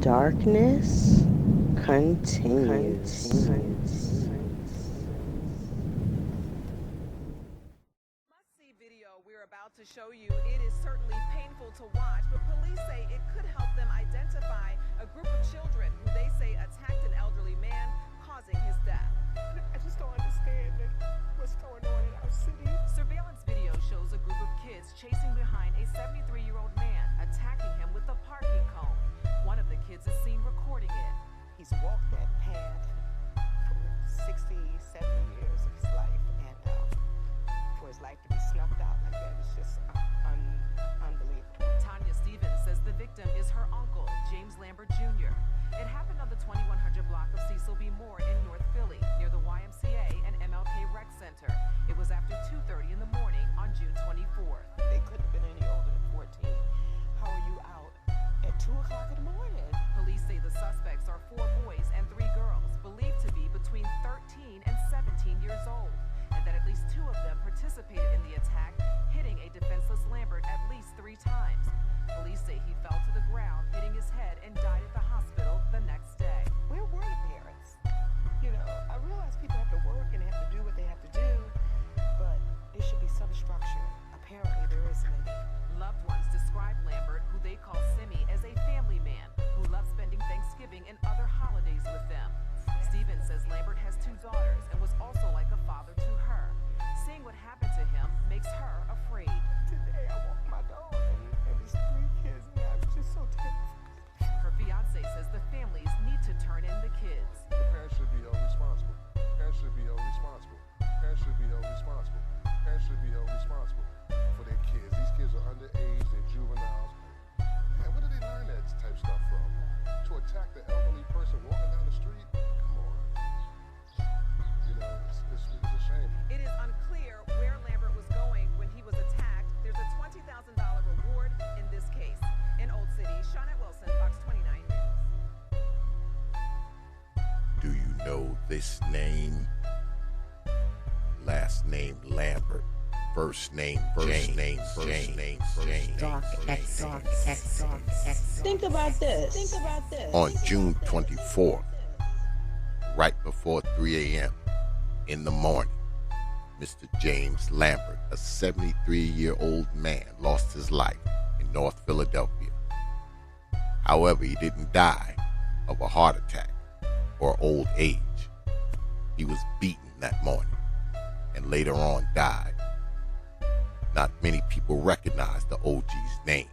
darkness continues. Must-see video we're about to show you. It is certainly painful to watch, but police say it could help them identify a group of children who they say attacked an elderly man, causing his death. I just don't understand what's going on in our city. Surveillance video shows a group of kids chasing behind a 73-year-old man, attacking him with a parking cone. One of the kids is seen recording it. He's walked that path for 60, 70 years of his life, and for his life to be snuffed out like that is just unbelievable. Tanya Stevens says the victim is her uncle, James Lambert Jr. It happened on the 2100 block of Cecil B. Moore in North Philly, near the YMCA and MLK Rec Center. It was after 2:30 in the morning on June 24th. They couldn't have been any older than 14. How are you out at 2 o'clock in the morning? Police say the suspects are 4 boys and 3 girls, believed to be between 13 and 17 years old, and that at least 2 of them participated in the attack, hitting a defenseless Lambert at least 3 times. Police say he fell to the ground, hitting his head, and died at the hospital the next day. Where were the parents? You know, I realize people have to work and have to do what they have to do, but there should be some structure. Apparently there isn't any. Loved ones describe Lambert, who they call Simi, as a family man who loves spending Thanksgiving and other holidays with them. Stevens says Lambert has 2 daughters and was also like a father to her. Seeing what happened to him makes her afraid. Today I walked my dog and there's 3 kids and I was just so terrified. Her fiance says the families need to turn in the kids. The parents should be held responsible. Parents should be held responsible. Parents should be held responsible. Parents should be held responsible for their kids. These kids are underage, they're juveniles. Man, where did they learn that type of stuff from? To attack the elderly person walking down the street? Come on. You know, it's a shame. It is unclear where Lambert was going when he was attacked. There's a $20,000 reward in this case. In Old City, Shawnette Wilson, Fox 29 News. Do you know this name? Last name Lambert. First name James. Think about this. On June 24th, right before 3 a.m. in the morning, Mr. James Lambert, a 73-year-old man, lost his life in North Philadelphia. However, he didn't die of a heart attack or old age. He was beaten that morning and later on died. Not many people recognize the OG's name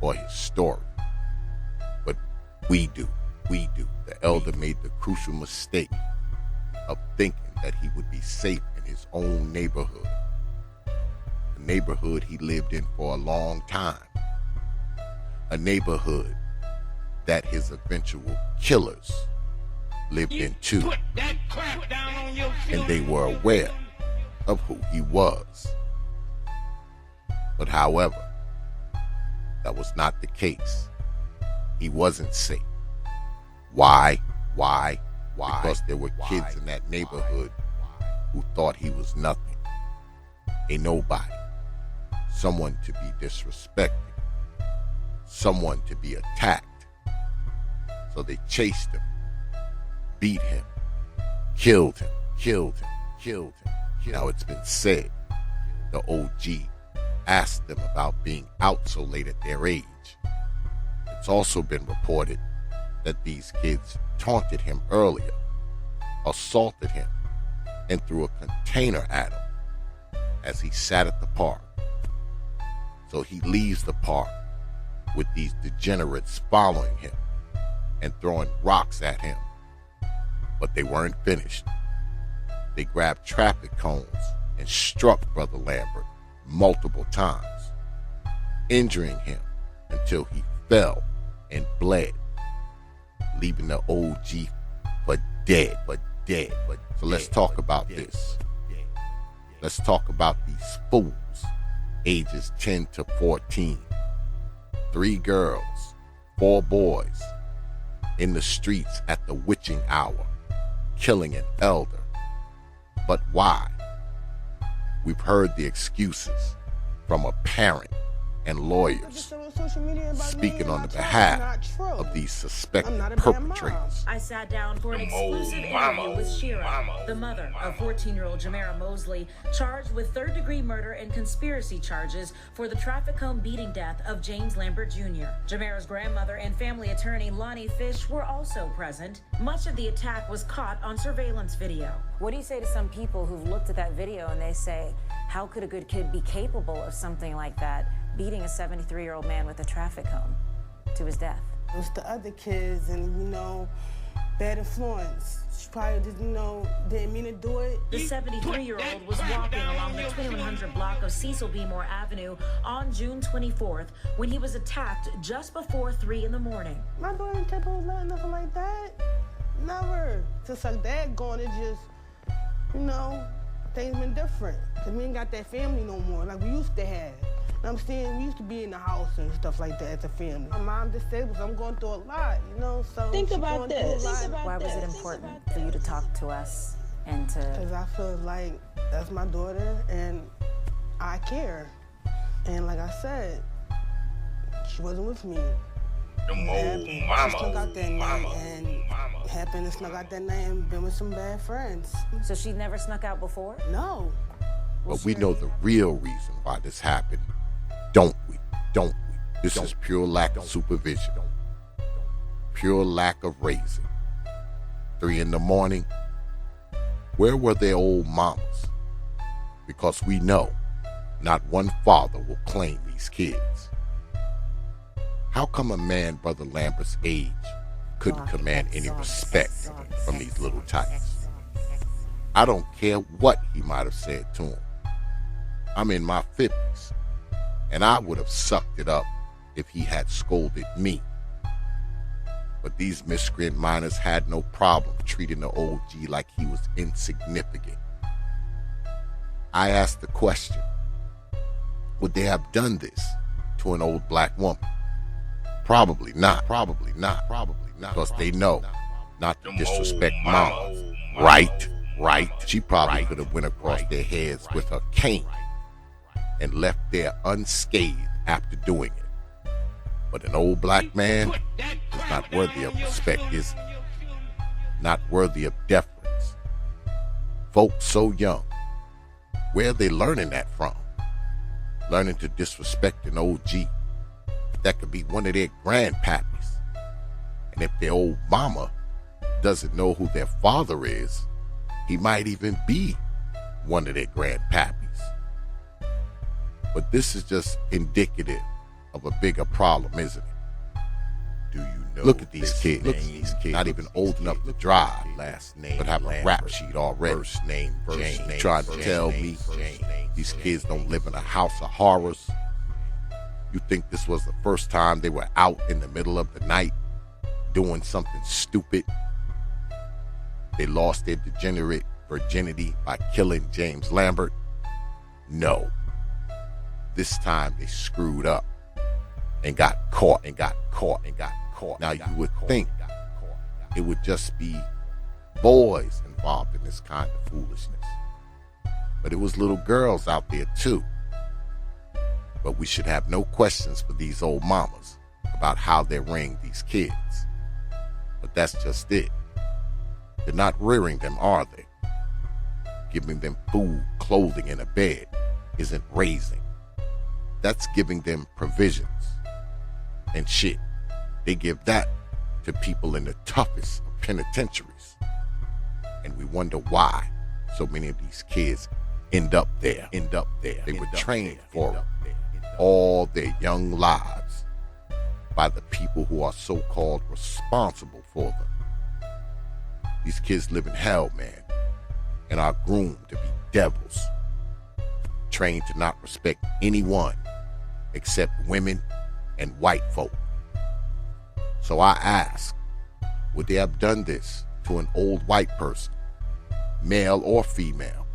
or his story, but we do. The elder made the crucial mistake of thinking that he would be safe in his own neighborhood, the neighborhood he lived in for a long time, a neighborhood that his eventual killers lived in too, and they were aware of who he was. But however, that was not the case. He wasn't safe. Why? Because there were kids in that neighborhood who thought he was nothing, a nobody, someone to be disrespected, someone to be attacked. So they chased him, beat him, killed him. Now it's been said the OG asked them about being out so late at their age. It's also been reported that these kids taunted him earlier, assaulted him, and threw a container at him as he sat at the park. So he leaves the park with these degenerates following him and throwing rocks at him. But they weren't finished. They grabbed traffic cones and struck Brother Lambert multiple times, injuring him until he fell and bled, leaving the OG for dead. So let's talk about this. Let's talk about these fools, ages 10 to 14. 3 girls, 4 boys, in the streets at the witching hour, killing an elder. But why? We've heard the excuses from a parent and lawyers speaking on the behalf of these suspected perpetrators. I sat down for an exclusive interview with Shira, the mother of 14-year-old Jamera Mosley, charged with third-degree murder and conspiracy charges for the traffic home beating death of James Lambert Jr. Jamera's grandmother and family attorney Lonnie Fish were also present. Much of the attack was caught on surveillance video. What do you say to some people who've looked at that video and they say, how could a good kid be capable of something like that, beating a 73-year-old man with a traffic cone to his death? It was the other kids and, bad influence. She probably just, didn't mean to do it. The 73-year-old was walking along the 2100 block of Cecil B. Moore Avenue on June 24th when he was attacked just before 3 in the morning. My daughter didn't take her nothing like that. Never. Since her dad gone, it just, things been different. Because we ain't got that family no more like we used to have. I'm saying? We used to be in the house and stuff like that as a family. My mom disabled, so I'm going through a lot, so Think about this. Why was it important for you to talk to us and to... Because I feel like that's my daughter and I care. And like I said, she wasn't with me. She snuck out that night and happened to snuck out that night and been with some bad friends. So she never snuck out before? No. But we know the real reason why this happened, don't we? This is pure lack of supervision, pure lack of raising. 3 in the morning, where were their old mamas? Because we know not one father will claim these kids. How come a man Brother Lambert's age couldn't command any respect from these little types? I don't care what he might have said to him. I'm in my 50s, and I would have sucked it up if he had scolded me. But these miscreant minors had no problem treating the OG like he was insignificant. I asked the question, would they have done this to an old black woman? Probably not. Because they know not to disrespect mama. Right. She probably could have went across their heads with her cane and left there unscathed after doing it. But an old black man is not worthy of respect, is he? Not worthy of deference. Folks so young, where are they learning that from? Learning to disrespect an OG. That could be one of their grandpappies. And if their old mama doesn't know who their father is, he might even be one of their grandpappies. But this is just indicative of a bigger problem, isn't it? Do you know? Look at these kids. Not even old enough to drive, but have a rap sheet already. First name James. Trying to tell me these kids don't live in a house of horrors? You think this was the first time they were out in the middle of the night doing something stupid? They lost their degenerate virginity by killing James Lambert? No. This time they screwed up and got caught. Now you would think it would just be boys involved in this kind of foolishness. But it was little girls out there too. But we should have no questions for these old mamas about how they're rearing these kids. But that's just it. They're not rearing them, are they? Giving them food, clothing, and a bed isn't raising. That's giving them provisions. And shit, they give that to people in the toughest of penitentiaries. And we wonder why so many of these kids end up there. They were trained for it all their young lives by the people who are so-called responsible for them. These kids live in hell, man, and are groomed to be devils, trained to not respect anyone except women and white folk. So I ask, would they have done this to an old white person, male or female?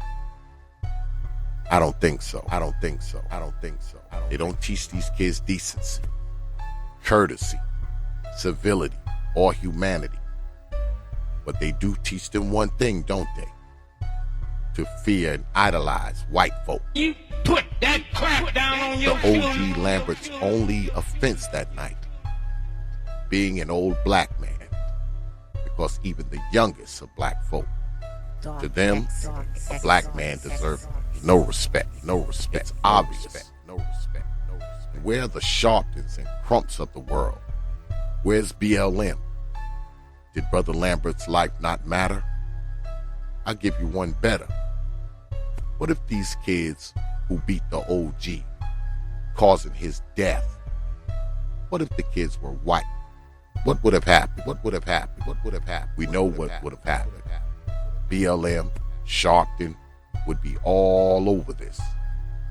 I don't think so. They don't teach these kids decency, courtesy, civility, or humanity. But they do teach them one thing, don't they? to fear and idolize white folk. You put that crap down on your The OG Lambert's only offense that night being an old black man, because even the youngest of black folk, to them, a black man deserves no respect, no respect. It's obvious, no respect, no respect. Where are the Sharptons and Crumps of the world? Where's BLM? Did Brother Lambert's life not matter? I'll give you one better. What if these kids who beat the OG, causing his death, what if the kids were white? What would have happened? What would have happened? What would have happened? We know what would have happened. BLM, Sharpton would be all over this,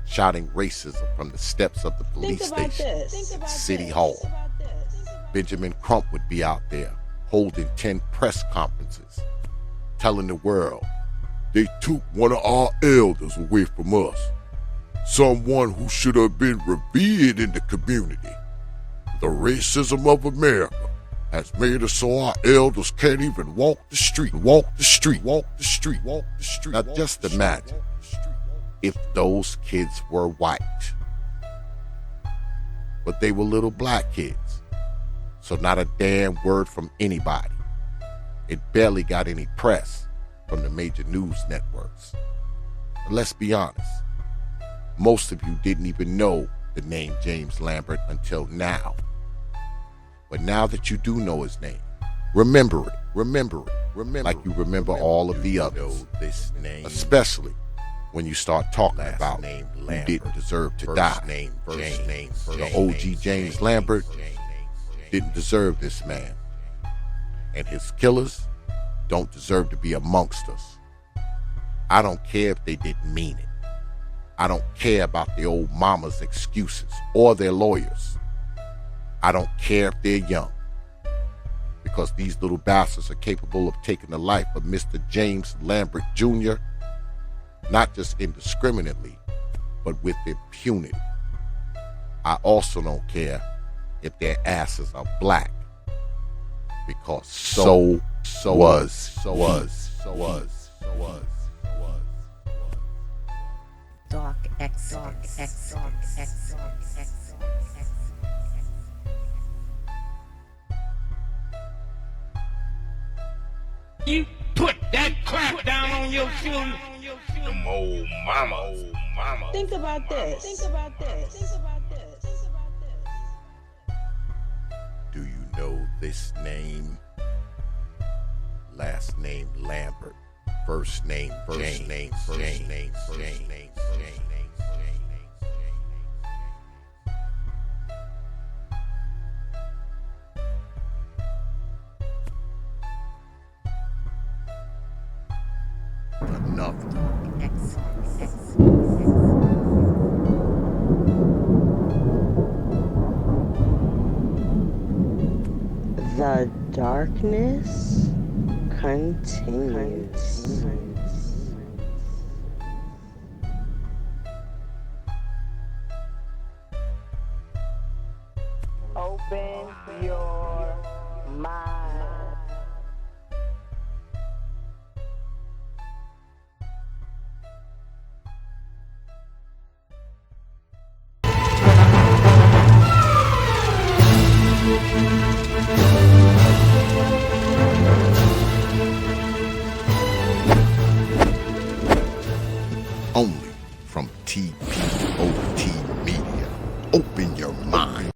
shouting racism from the steps of the police station and City Hall. Benjamin Crump would be out there holding 10 press conferences, telling the world, they took one of our elders away from us, someone who should have been revered in the community. The racism of America has made it so our elders can't even walk the street. Now just imagine if those kids were white, but they were little black kids, so not a damn word from anybody. It barely got any press from the major news networks. But let's be honest, most of you didn't even know the name James Lambert until now. But now that you do know his name, remember it, like you remember all of the others, especially when you start talking about who didn't deserve to die. The OG James Lambert didn't deserve this man, and his killers don't deserve to be amongst us. I don't care if they didn't mean it. I don't care about the old mama's excuses or their lawyers. I don't care if they're young, because these little bastards are capable of taking the life of Mr. James Lambert Jr., not just indiscriminately, but with impunity. I also don't care if their asses are black, because so was. Doc X. You put that crap down on your shoes. Them old mama. Think about this. Do you know this name? Last name Lambert, first name James. Enough. The darkness continues. Open your mind. Only from T.P.O.T. Media. Open your